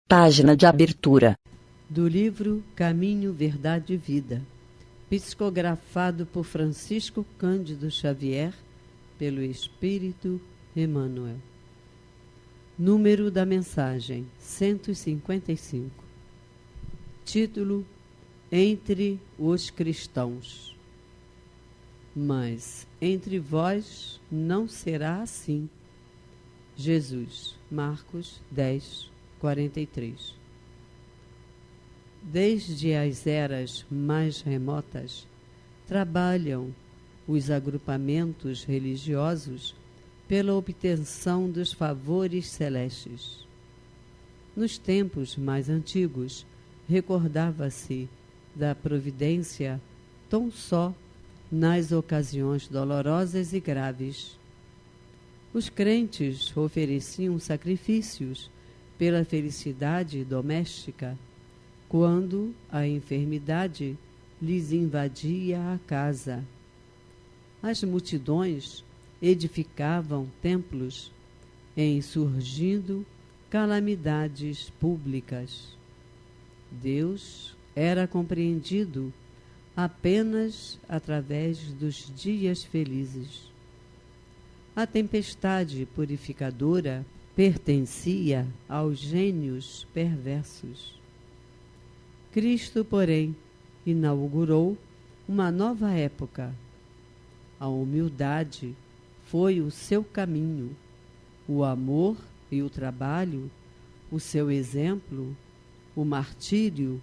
Página de abertura. Do livro Caminho, Verdade e Vida, psicografado por Francisco Cândido Xavier, pelo Espírito Emmanuel. Número da mensagem: 155. Título: Entre os cristãos. Mas entre vós não será assim. Jesus, Marcos 10, 43. Desde as eras mais remotas, trabalham os agrupamentos religiosos pela obtenção dos favores celestes. Nos tempos mais antigos, recordava-se da providência tão só nas ocasiões dolorosas e graves. Os crentes ofereciam sacrifícios pela felicidade doméstica, quando a enfermidade lhes invadia a casa. As multidões edificavam templos em surgindo calamidades públicas. Deus era compreendido apenas através dos dias felizes. A tempestade purificadora pertencia aos gênios perversos. Cristo, porém, inaugurou uma nova época. A humildade foi o seu caminho, o amor e o trabalho, o seu exemplo, o martírio,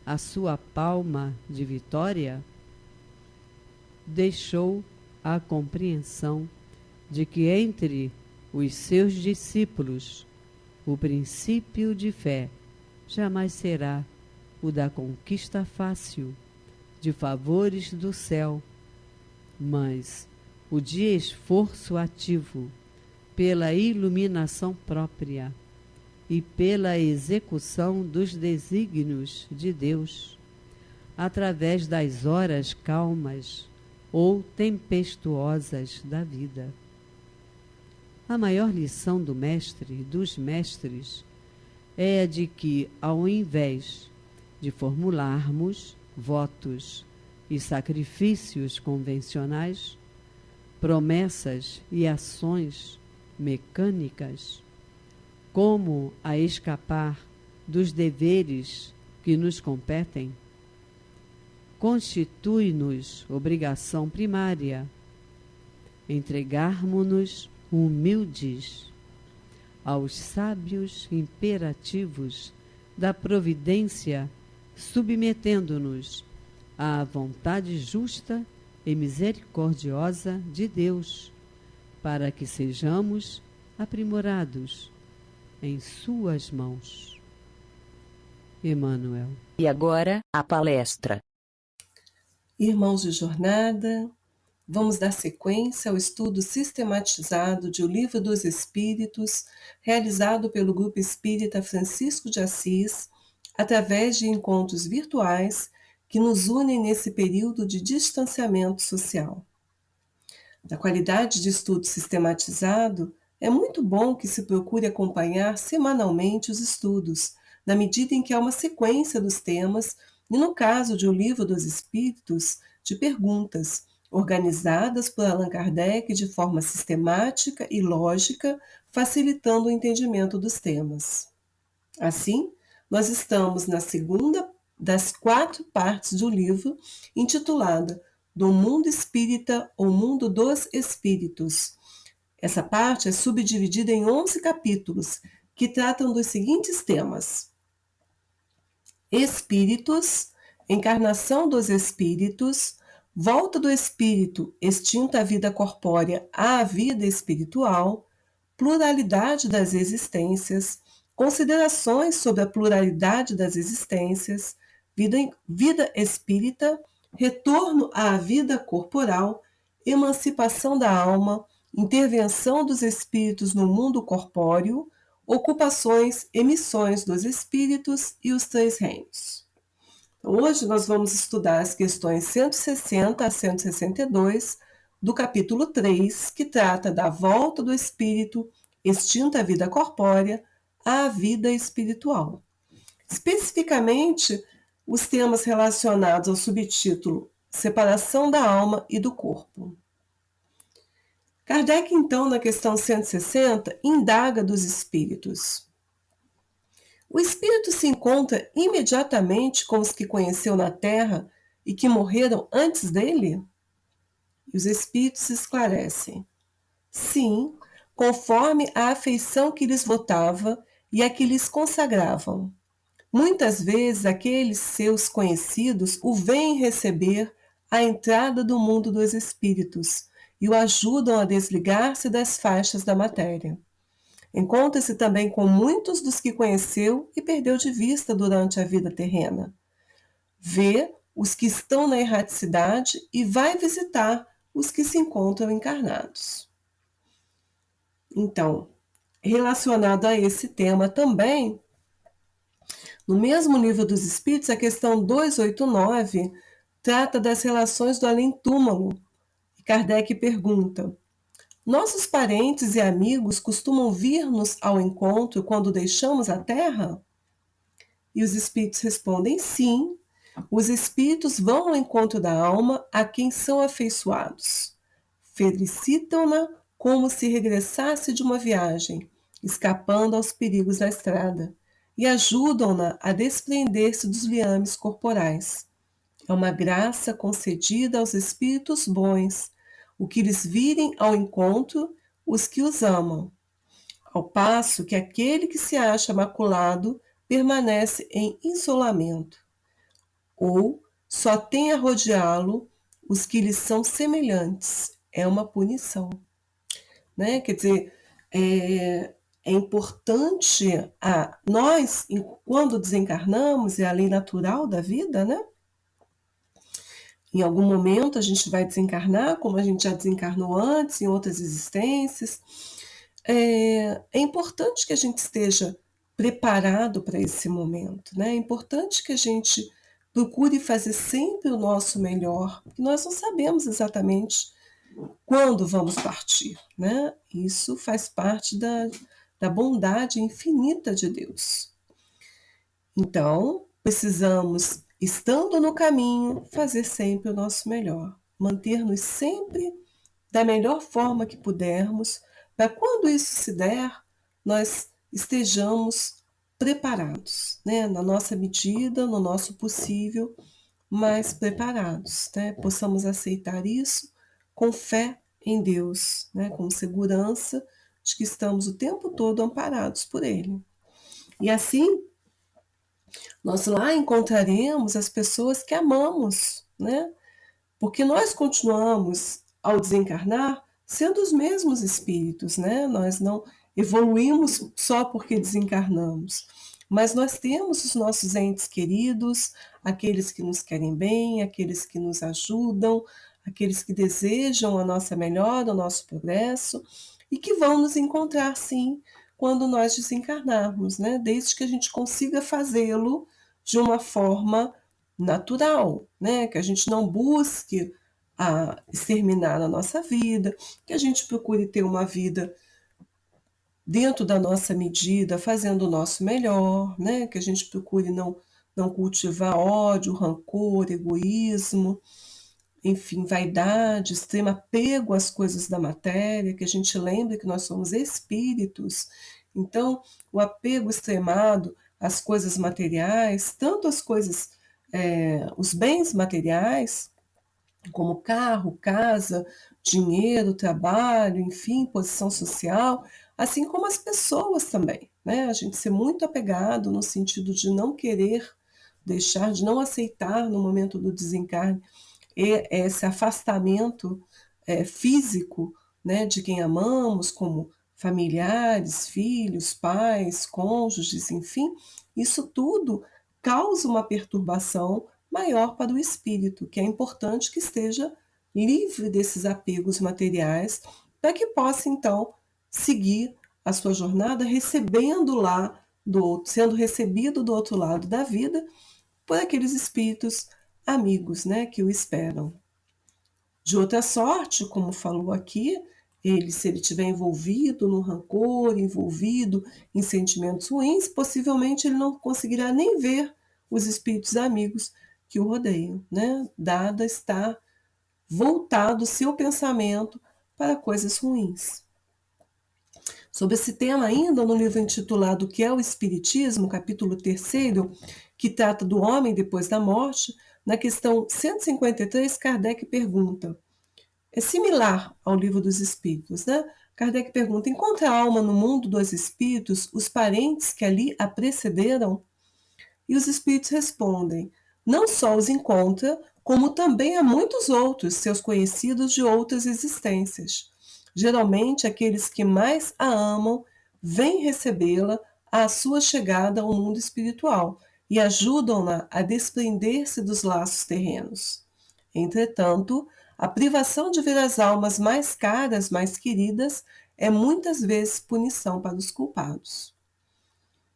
a sua palma de vitória. Deixou a compreensão de que entre os seus discípulos o princípio de fé jamais será o da conquista fácil de favores do céu, mas o de esforço ativo pela iluminação própria e pela execução dos desígnios de Deus, através das horas calmas ou tempestuosas da vida. A maior lição do mestre e dos mestres é a de que, ao invés de formularmos votos e sacrifícios convencionais, promessas e ações mecânicas, como a escapar dos deveres que nos competem, constitui-nos obrigação primária entregarmos-nos humildes aos sábios imperativos da providência, submetendo-nos à vontade justa e misericordiosa de Deus, para que sejamos aprimorados em suas mãos. Emmanuel. E agora, a palestra. Irmãos de jornada, vamos dar sequência ao estudo sistematizado de O Livro dos Espíritos, realizado pelo Grupo Espírita Francisco de Assis, através de encontros virtuais que nos unem nesse período de distanciamento social. Na qualidade de estudo sistematizado, é muito bom que se procure acompanhar semanalmente os estudos, na medida em que há uma sequência dos temas, e no caso de O Livro dos Espíritos, de perguntas, organizadas por Allan Kardec de forma sistemática e lógica, facilitando o entendimento dos temas. Assim, nós estamos na segunda das 4 partes do livro, intitulada Do Mundo Espírita ou Mundo dos Espíritos. Essa parte é subdividida em 11 capítulos, que tratam dos seguintes temas: Espíritos, encarnação dos espíritos, volta do espírito extinta a vida corpórea à vida espiritual, pluralidade das existências, considerações sobre a pluralidade das existências, vida espírita, retorno à vida corporal, emancipação da alma, intervenção dos espíritos no mundo corpóreo, ocupações e missões dos espíritos e os 3 reinos. Hoje nós vamos estudar as questões 160 a 162 do capítulo 3, que trata da volta do espírito extinta a vida corpórea à vida espiritual. Especificamente, os temas relacionados ao subtítulo Separação da Alma e do Corpo. Kardec, então, na questão 160, indaga dos espíritos. O espírito se encontra imediatamente com os que conheceu na Terra e que morreram antes dele? E os espíritos esclarecem. Sim, conforme a afeição que lhes votava e a que lhes consagravam. Muitas vezes aqueles seus conhecidos o vêm receber à entrada do mundo dos espíritos e o ajudam a desligar-se das faixas da matéria. Encontra-se também com muitos dos que conheceu e perdeu de vista durante a vida terrena. Vê os que estão na erraticidade e vai visitar os que se encontram encarnados. Então, relacionado a esse tema também, no mesmo Livro dos Espíritos, a questão 289 trata das relações do além-túmulo. E Kardec pergunta: nossos parentes e amigos costumam vir-nos ao encontro quando deixamos a Terra? E os espíritos respondem: sim, os espíritos vão ao encontro da alma a quem são afeiçoados. Felicitam-na como se regressasse de uma viagem, escapando aos perigos da estrada, e ajudam-na a desprender-se dos liames corporais. É uma graça concedida aos espíritos bons, o que lhes virem ao encontro os que os amam, ao passo que aquele que se acha maculado permanece em isolamento, ou só tem a rodeá-lo os que lhes são semelhantes. É uma punição. Né? Quer dizer, é importante nós, quando desencarnamos, é a lei natural da vida, né? Em algum momento a gente vai desencarnar, como a gente já desencarnou antes, em outras existências. É importante que a gente esteja preparado para esse momento, né? É importante que a gente procure fazer sempre o nosso melhor, porque nós não sabemos exatamente quando vamos partir, né? Isso faz parte da bondade infinita de Deus. Então, precisamos, estando no caminho, fazer sempre o nosso melhor, manter-nos sempre da melhor forma que pudermos, para quando isso se der, nós estejamos preparados, né? Na nossa medida, no nosso possível, mas preparados, né? Possamos aceitar isso com fé em Deus, né? Com segurança de que estamos o tempo todo amparados por Ele. E assim, nós lá encontraremos as pessoas que amamos, né? Porque nós continuamos, ao desencarnar, sendo os mesmos espíritos, né? Nós não evoluímos só porque desencarnamos, mas nós temos os nossos entes queridos, aqueles que nos querem bem, aqueles que nos ajudam, aqueles que desejam a nossa melhora, o nosso progresso, e que vão nos encontrar, sim, quando nós desencarnarmos, né? Desde que a gente consiga fazê-lo de uma forma natural, né? Que a gente não busque exterminar a nossa vida, que a gente procure ter uma vida dentro da nossa medida, fazendo o nosso melhor, né? Que a gente procure não cultivar ódio, rancor, egoísmo, enfim, vaidade, extremo apego às coisas da matéria, que a gente lembre que nós somos espíritos. Então, o apego extremado às coisas materiais, tanto as coisas, os bens materiais, como carro, casa, dinheiro, trabalho, enfim, posição social, assim como as pessoas também, né? A gente ser muito apegado no sentido de não querer deixar, de não aceitar no momento do desencarne esse afastamento físico, né, de quem amamos, como familiares, filhos, pais, cônjuges, enfim, isso tudo causa uma perturbação maior para o espírito, que é importante que esteja livre desses apegos materiais, para que possa, então, seguir a sua jornada recebendo lá sendo recebido do outro lado da vida por aqueles espíritos amigos, né, que o esperam. De outra sorte, como falou aqui, se ele estiver envolvido no rancor, envolvido em sentimentos ruins, possivelmente ele não conseguirá nem ver os espíritos amigos que o rodeiam, né? Dado estar voltado o seu pensamento para coisas ruins. Sobre esse tema ainda, no livro intitulado O que é o Espiritismo, capítulo 3º, que trata do homem depois da morte, na questão 153, Kardec pergunta, é similar ao livro dos Espíritos, né? Kardec pergunta, encontra a alma no mundo dos espíritos os parentes que ali a precederam? E os espíritos respondem, não só os encontra, como também há muitos outros, seus conhecidos de outras existências. Geralmente, aqueles que mais a amam vêm recebê-la à sua chegada ao mundo espiritual e ajudam-na a desprender-se dos laços terrenos. Entretanto, a privação de ver as almas mais caras, mais queridas, é muitas vezes punição para os culpados.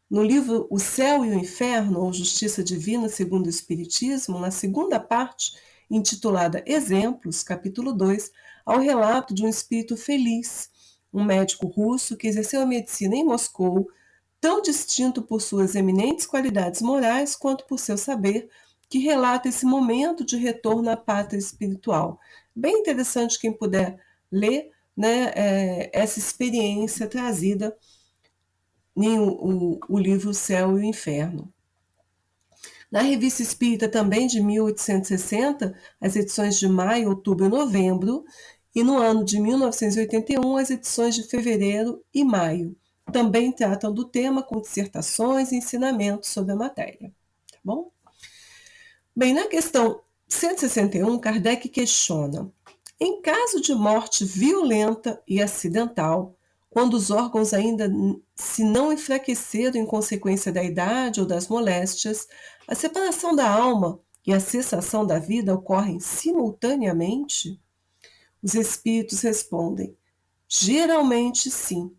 No livro O Céu e o Inferno, ou Justiça Divina segundo o Espiritismo, na segunda parte, intitulada Exemplos, capítulo 2, há o relato de um espírito feliz, um médico russo que exerceu a medicina em Moscou, tão distinto por suas eminentes qualidades morais quanto por seu saber, que relata esse momento de retorno à pátria espiritual. Bem interessante quem puder ler, né, essa experiência trazida o livro O Céu e o Inferno. Na Revista Espírita, também de 1860, as edições de maio, outubro e novembro, e no ano de 1981, as edições de fevereiro e maio, também tratam do tema com dissertações e ensinamentos sobre a matéria. Tá bom? Bem, na questão 161, Kardec questiona, em caso de morte violenta e acidental, quando os órgãos ainda se não enfraqueceram em consequência da idade ou das moléstias, a separação da alma e a cessação da vida ocorrem simultaneamente? Os espíritos respondem, geralmente sim.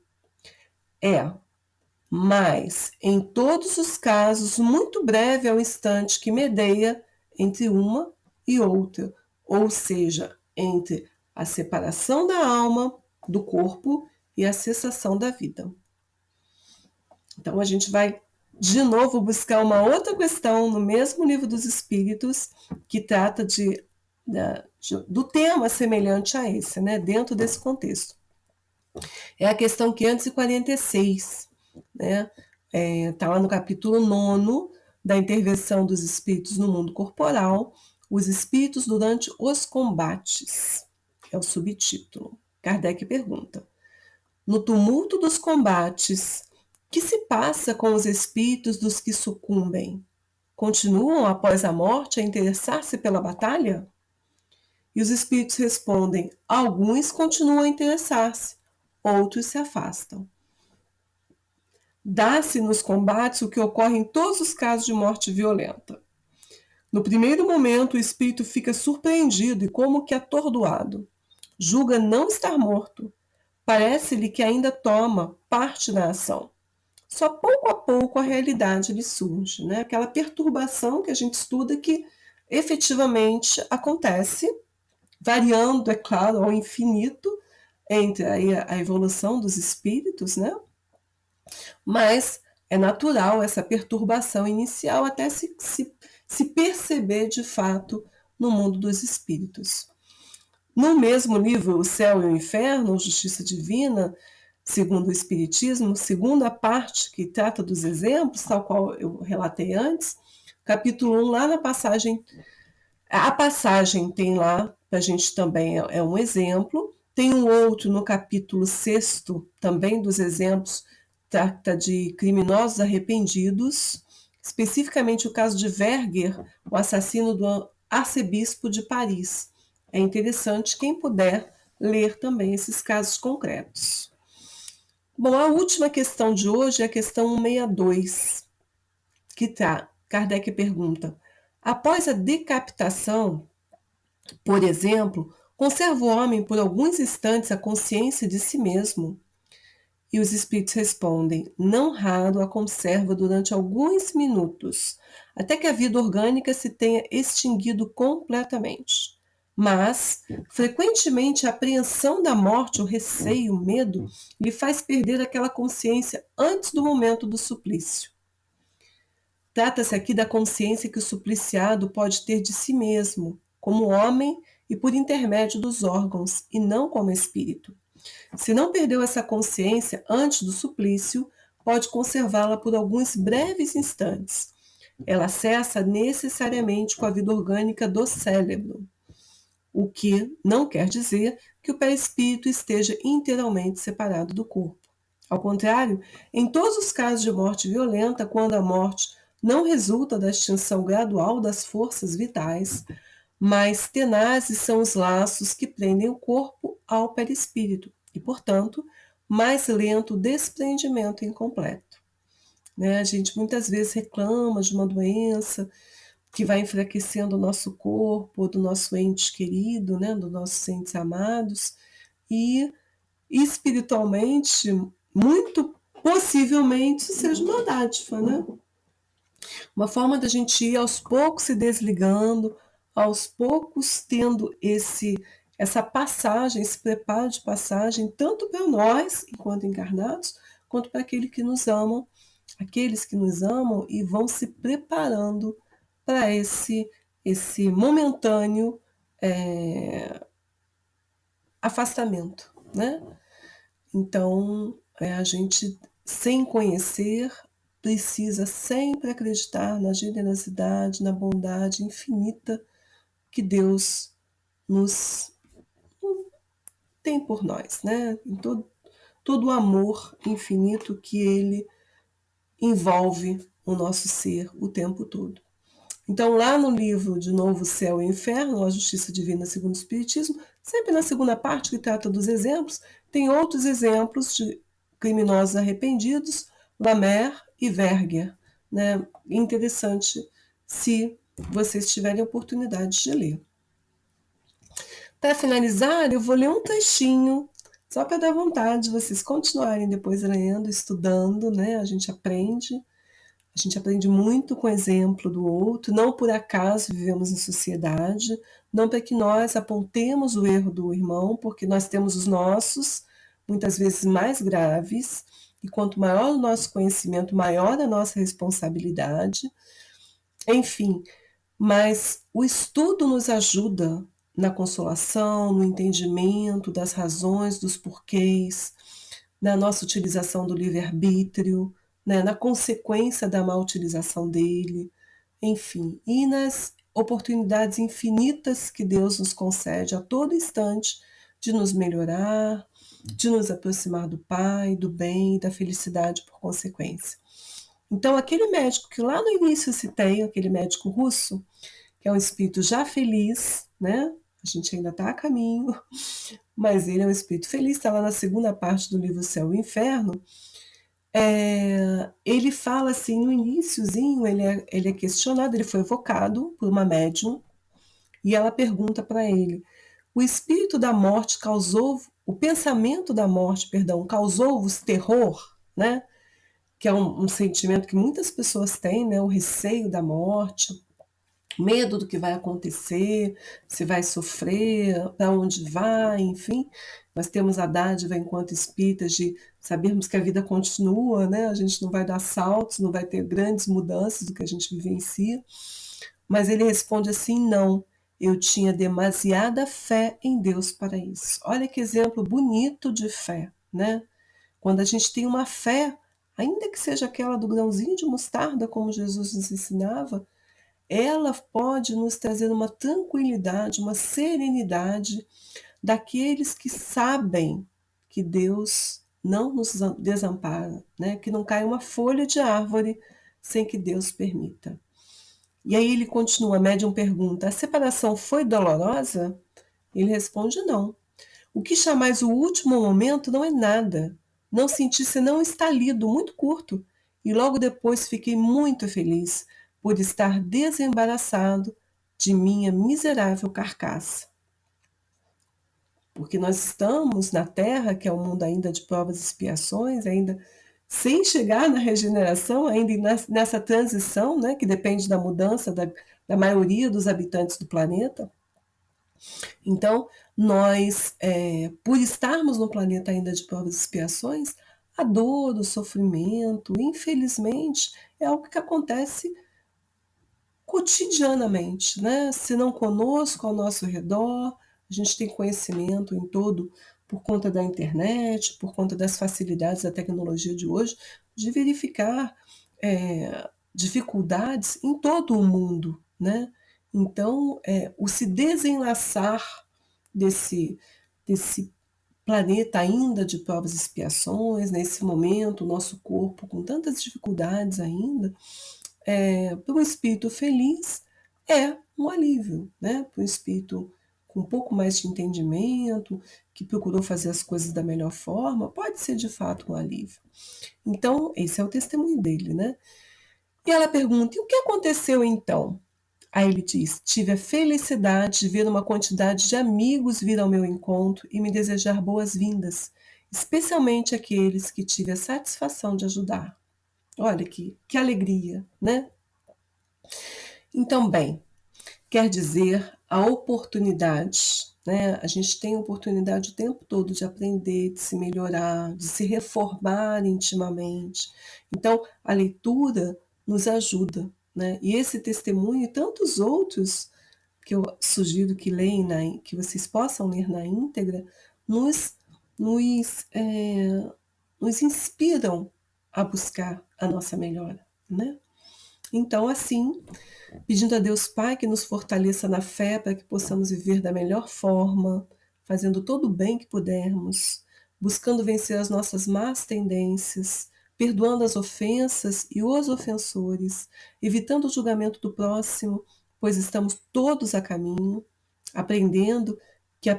Mas, em todos os casos, muito breve é o instante que medeia entre uma e outra, ou seja, entre a separação da alma do corpo e a cessação da vida. Então, a gente vai, de novo, buscar uma outra questão no mesmo livro dos Espíritos, que trata do tema semelhante a esse, né, dentro desse contexto. É a questão 546, né? Está lá no capítulo 9 da intervenção dos espíritos no mundo corporal, os espíritos durante os combates. É o subtítulo. Kardec pergunta, no tumulto dos combates, que se passa com os espíritos dos que sucumbem? Continuam após a morte a interessar-se pela batalha? E os espíritos respondem, alguns continuam a interessar-se, outros se afastam. Dá-se nos combates o que ocorre em todos os casos de morte violenta. No primeiro momento, o espírito fica surpreendido e como que atordoado. Julga não estar morto. Parece-lhe que ainda toma parte da ação. Só pouco a pouco a realidade lhe surge, né? Aquela perturbação que a gente estuda que efetivamente acontece, variando, é claro, ao infinito, entre a evolução dos espíritos, né? Mas é natural essa perturbação inicial até se perceber de fato no mundo dos espíritos. No mesmo livro, O Céu e o Inferno, Justiça Divina, segundo o Espiritismo, segunda parte que trata dos exemplos, tal qual eu relatei antes, capítulo 1, lá na passagem, a passagem tem lá, para a gente também é um exemplo, tem um outro no capítulo 6º, também dos exemplos, trata de criminosos arrependidos, especificamente o caso de Verger, o assassino do arcebispo de Paris. É interessante quem puder ler também esses casos concretos. Bom, a última questão de hoje é a questão 162, que Kardec pergunta, após a decapitação, por exemplo, conserva o homem por alguns instantes a consciência de si mesmo? E os espíritos respondem, não raro a conserva durante alguns minutos, até que a vida orgânica se tenha extinguido completamente. Mas, frequentemente, a apreensão da morte, o receio, o medo, lhe faz perder aquela consciência antes do momento do suplício. Trata-se aqui da consciência que o supliciado pode ter de si mesmo, como homem e por intermédio dos órgãos, e não como espírito. Se não perdeu essa consciência antes do suplício, pode conservá-la por alguns breves instantes. Ela cessa necessariamente com a vida orgânica do cérebro, o que não quer dizer que o perispírito esteja inteiramente separado do corpo. Ao contrário, em todos os casos de morte violenta, quando a morte não resulta da extinção gradual das forças vitais, mas tenazes são os laços que prendem o corpo ao perispírito e, portanto, mais lento o desprendimento incompleto. A gente muitas vezes reclama de uma doença que vai enfraquecendo o nosso corpo, do nosso ente querido, dos nossos entes amados, e espiritualmente, muito possivelmente, isso seja uma dádiva, Uma forma da gente ir aos poucos se desligando, aos poucos tendo essa passagem, esse preparo de passagem, tanto para nós, enquanto encarnados, quanto para aqueles que nos amam e vão se preparando para esse momentâneo afastamento, Então, a gente, sem conhecer, precisa sempre acreditar na generosidade, na bondade infinita que Deus nos tem por nós, em todo o amor infinito que Ele envolve o nosso ser o tempo todo. Então, lá no livro de Novo Céu e Inferno, A Justiça Divina segundo o Espiritismo, sempre na segunda parte que trata dos exemplos, tem outros exemplos de criminosos arrependidos, Lamer e Verger. Interessante se vocês tiverem oportunidade de ler. Para finalizar, eu vou ler um trechinho, só para dar vontade de vocês continuarem depois lendo, estudando, A gente aprende muito com o exemplo do outro, não por acaso vivemos em sociedade, não para que nós apontemos o erro do irmão, porque nós temos os nossos, muitas vezes mais graves, e quanto maior o nosso conhecimento, maior a nossa responsabilidade. Enfim, mas o estudo nos ajuda na consolação, no entendimento das razões, dos porquês, na nossa utilização do livre-arbítrio, na consequência da má utilização dele, enfim, e nas oportunidades infinitas que Deus nos concede a todo instante de nos melhorar, de nos aproximar do Pai, do bem e da felicidade por consequência. Então, aquele médico que lá no início eu citei, aquele médico russo, que é um espírito já feliz, A gente ainda está a caminho, mas ele é um espírito feliz, está lá na segunda parte do livro Céu e Inferno. Ele fala assim, no iniciozinho, ele é questionado, ele foi evocado por uma médium, e ela pergunta para ele, o pensamento da morte, causou-vos terror, Que é um sentimento que muitas pessoas têm, o receio da morte, medo do que vai acontecer, se vai sofrer, para onde vai, enfim. Nós temos a dádiva, enquanto espíritas, de sabermos que a vida continua, A gente não vai dar saltos, não vai ter grandes mudanças do que a gente vivencia. Mas ele responde assim, não, eu tinha demasiada fé em Deus para isso. Olha que exemplo bonito de fé, Quando a gente tem uma fé, ainda que seja aquela do grãozinho de mostarda, como Jesus nos ensinava, ela pode nos trazer uma tranquilidade, uma serenidade daqueles que sabem que Deus não nos desampara, Que não cai uma folha de árvore sem que Deus permita. E aí ele continua, a médium pergunta, a separação foi dolorosa? Ele responde, não. O que chamais o último momento não é nada. Não senti senão um estalido muito curto, e logo depois fiquei muito feliz por estar desembaraçado de minha miserável carcaça. Porque nós estamos na Terra, que é um mundo ainda de provas e expiações, ainda sem chegar na regeneração, ainda nessa transição, que depende da mudança da maioria dos habitantes do planeta. Então, nós, por estarmos no planeta ainda de provas e expiações, a dor, o sofrimento, infelizmente, é algo que acontece cotidianamente, né? Se não conosco, ao nosso redor, a gente tem conhecimento em todo, por conta da internet, por conta das facilidades da tecnologia de hoje, de verificar dificuldades em todo o mundo, né? Então, o se desenlaçar desse planeta ainda de provas e expiações, nesse momento, o nosso corpo com tantas dificuldades ainda, para um espírito feliz é um alívio, né? Para um espírito com um pouco mais de entendimento, que procurou fazer as coisas da melhor forma, pode ser de fato um alívio. Então, esse é o testemunho dele, né? E ela pergunta: e o que aconteceu então? Aí ele diz: tive a felicidade de ver uma quantidade de amigos vir ao meu encontro e me desejar boas-vindas, especialmente aqueles que tive a satisfação de ajudar. Olha que alegria, né? Então, bem, quer dizer, a oportunidade, né? A gente tem a oportunidade o tempo todo de aprender, de se melhorar, de se reformar intimamente. Então, a leitura nos ajuda, né? E esse testemunho e tantos outros que eu sugiro que leiam, que vocês possam ler na íntegra, nos, nos, nos inspiram a buscar a nossa melhora, né? Então, assim, pedindo a Deus Pai que nos fortaleça na fé para que possamos viver da melhor forma, fazendo todo o bem que pudermos, buscando vencer as nossas más tendências, perdoando as ofensas e os ofensores, evitando o julgamento do próximo, pois estamos todos a caminho, aprendendo que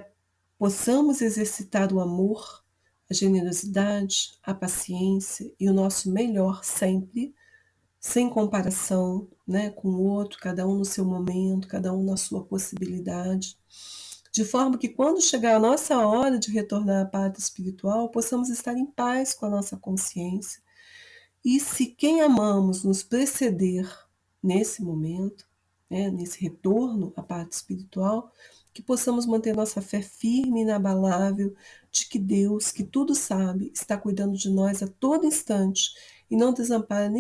possamos exercitar o amor, a generosidade, a paciência e o nosso melhor sempre, sem comparação, né, com o outro, cada um no seu momento, cada um na sua possibilidade, de forma que quando chegar a nossa hora de retornar à pátria espiritual, possamos estar em paz com a nossa consciência. E se quem amamos nos preceder nesse momento, né, nesse retorno à pátria espiritual, que possamos manter nossa fé firme e inabalável de que Deus, que tudo sabe, está cuidando de nós a todo instante e não desampara